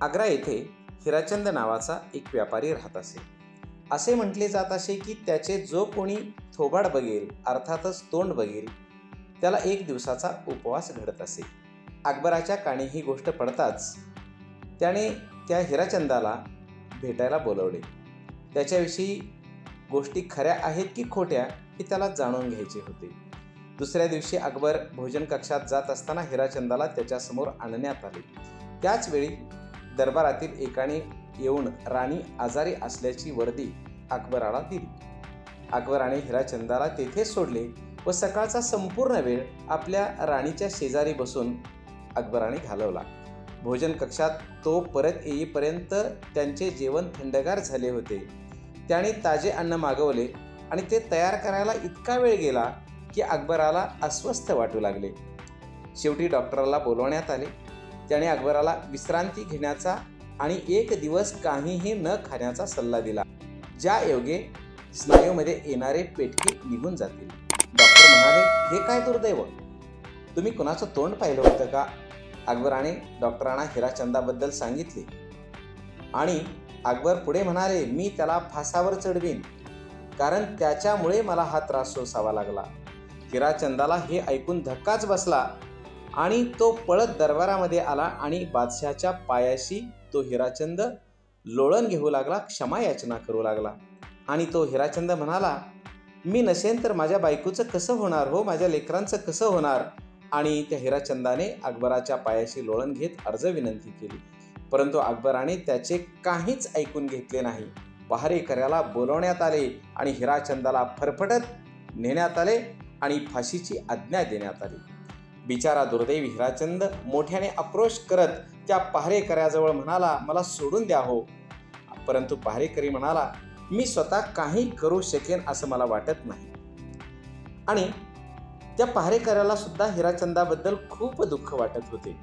आग्रा येथे हिराचंद नावाचा एक व्यापारी राहत असे. असे म्हटले जात असे की त्याचे जो कोणी थोबाड बघेल, अर्थातच तोंड बघेल, त्याला एक दिवसाचा उपवास घडत असे. अकबराच्या कानी ही गोष्ट पडताच त्याने त्या हिराचंदाला भेटायला बोलवले. त्याच्याविषयी गोष्टी खऱ्या आहेत की खोट्या हे त्याला जाणून घ्यायचे होते. दुसऱ्या दिवशी अकबर भोजन कक्षात जात असताना हिराचंदाला त्याच्यासमोर आणण्यात आले. त्याच वेळी दरबारातील एकाने येऊन राणी आजारी असल्याची वर्दी अकबराला दिली. अकबराने हिराचंदाला तेथे सोडले व सकाळचा संपूर्ण वेळ आपल्या राणीच्या शेजारी बसून अकबराने घालवला. भोजन कक्षात तो परत येईपर्यंत त्यांचे जेवण थंडगार झाले होते. त्याने ताजे अन्न मागवले आणि ते तयार करायला इतका वेळ गेला की अकबराला अस्वस्थ वाटू लागले. शेवटी डॉक्टरला बोलवण्यात आले. त्याने अकबराला विश्रांती घेण्याचा आणि एक दिवस काहीही न खाण्याचा सल्ला दिला, ज्या योगे स्नायूमध्ये येणारे पेटके निघून जातील. डॉक्टर म्हणाले, हे काय दुर्दैव, तुम्ही कुणाचं तोंड पाहिलं होतं का? अकबराने डॉक्टरांना हिराचंदाबद्दल सांगितले आणि अकबर पुढे म्हणाले, मी त्याला फासावर चढवीन, कारण त्याच्यामुळे मला हा त्रास सोसावा लागला. हिराचंदाला हे ऐकून धक्काच बसला आणि तो पळत दरबारामध्ये आला आणि बादशहाच्या पायाशी तो हिराचंद लोळण घेऊ लागला, क्षमा याचना करू लागला. आणि तो हिराचंद म्हणाला, मी नसेन तर माझ्या बायकोचं कसं होणार हो, माझ्या लेकरांचं कसं होणार? आणि त्या हिराचंदाने अकबराच्या पायाशी लोळण घेत अर्ज विनंती केली. परंतु अकबराने त्याचे काहीच ऐकून घेतले नाही. पहारेकऱ्याला बोलवण्यात आले आणि हिराचंदाला फरफटत नेण्यात आले आणि फाशीची आज्ञा देण्यात आली. बिचारा दुर्दैवी हिराचंद मोठ्याने आक्रोश करत त्या पहारेकऱ्याजवळ म्हणाला, मला सोडून द्या हो. परंतु पहारेकरी म्हणाला, मी स्वतः काही करू शकेन असं मला वाटत नाही. आणि त्या पहारेकऱ्याला सुद्धा हिराचंदाबद्दल खूप दुःख वाटत होते.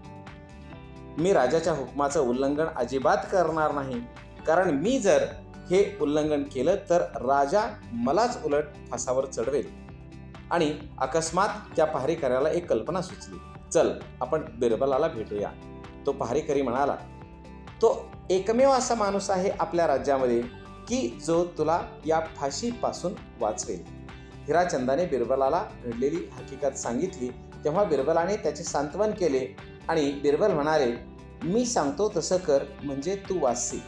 मी राजाच्या हुकमाचं उल्लंघन अजिबात करणार नाही, कारण मी जर हे उल्लंघन केलं तर राजा मलाच उलट फासावर चढवेल. आणि अकस्मात त्या पहारेकऱ्याला एक कल्पना सुचली, चल आपण बिरबलाला भेटूया. तो पहारेकरी म्हणाला, तो एकमेव असा माणूस आहे आपल्या राज्यामध्ये की जो तुला या फाशीपासून वाचवेल. हिराचंदाने बिरबलाला घडलेली हकीकत सांगितली. तेव्हा बिरबलाने त्याचे सांत्वन केले आणि बिरबल म्हणाले, मी सांगतो तसं कर म्हणजे तू वाचशील.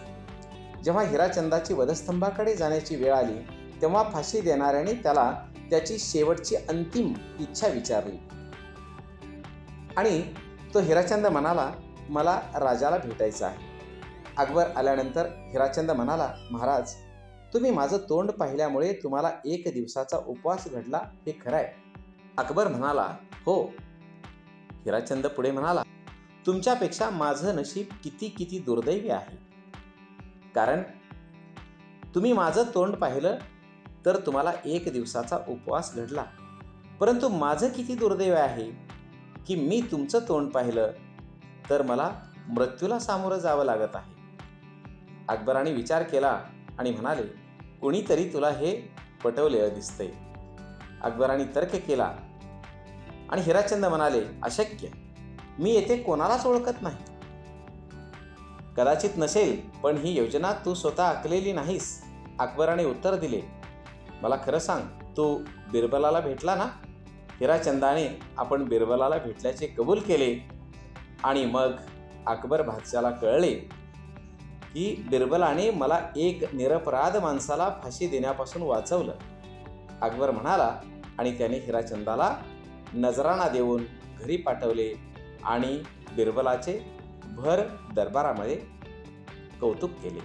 जेव्हा हिराचंदाची वधस्तंभाकडे जाण्याची वेळ आली तेव्हा फाशी देणाऱ्याने त्याला त्याची शेवटची अंतिम इच्छा विचारली आणि तो हिराचंद म्हणाला, मला राजाला भेटायचं आहे. अकबर आल्यानंतर हिराचंद म्हणाला, महाराज, तुम्ही माझं तोंड पाहिल्यामुळे तुम्हाला एक दिवसाचा उपवास घडला हे खरं आहे. अकबर म्हणाला, हो. हिराचंद पुढे म्हणाला, तुमच्यापेक्षा माझं नशीब किती किती दुर्दैवी आहे, कारण तुम्ही माझं तोंड पाहिलं तर तुम्हाला एक दिवसाचा उपवास घडला, परंतु माझं किती दुर्दैव आहे की मी तुमचं तोंड पाहिलं तर मला मृत्यूला सामोरं जावं लागत आहे. अकबराने विचार केला आणि म्हणाले, कोणीतरी तुला हे पटवलेलं दिसतंय. अकबराने तर्क केला आणि हिराचंद म्हणाले, अशक्य, मी येथे कोणालाच ओळखत नाही. कदाचित नसेल, पण ही योजना तू स्वतः आखलेली नाहीस. अकबराने उत्तर दिले, मला खरं सांग, तू बिरबलाला भेटला ना? हिराचंदाने आपण बिरबलाला भेटल्याचे कबूल केले आणि मग अकबर बादशाला कळले की बिरबलाने मला एक निरपराध माणसाला फाशी देण्यापासून वाचवलं. अकबर म्हणाला आणि त्याने हिराचंदाला नजराणा देऊन घरी पाठवले आणि बिरबलाचे भर दरबारामध्ये कौतुक केले.